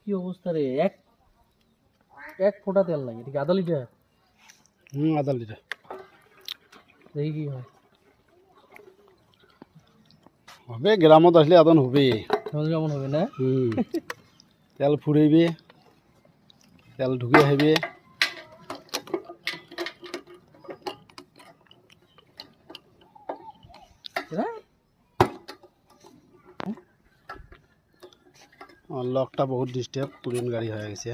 কি অবস্থা রে? এক এক ফোঁটা তেল লাগে, ঠিক আধা লিটার? আধা লিটার। দেখি কি হয়। হবে, গ্রামত আসলে আদন হবে। কেমন হবে না? তেল ফুরাইবে, তেল ঢুকে আহিবে। লকটা বহুত ডিস্টার্ব, পুরিন গাড়ি হয়ে গেছে।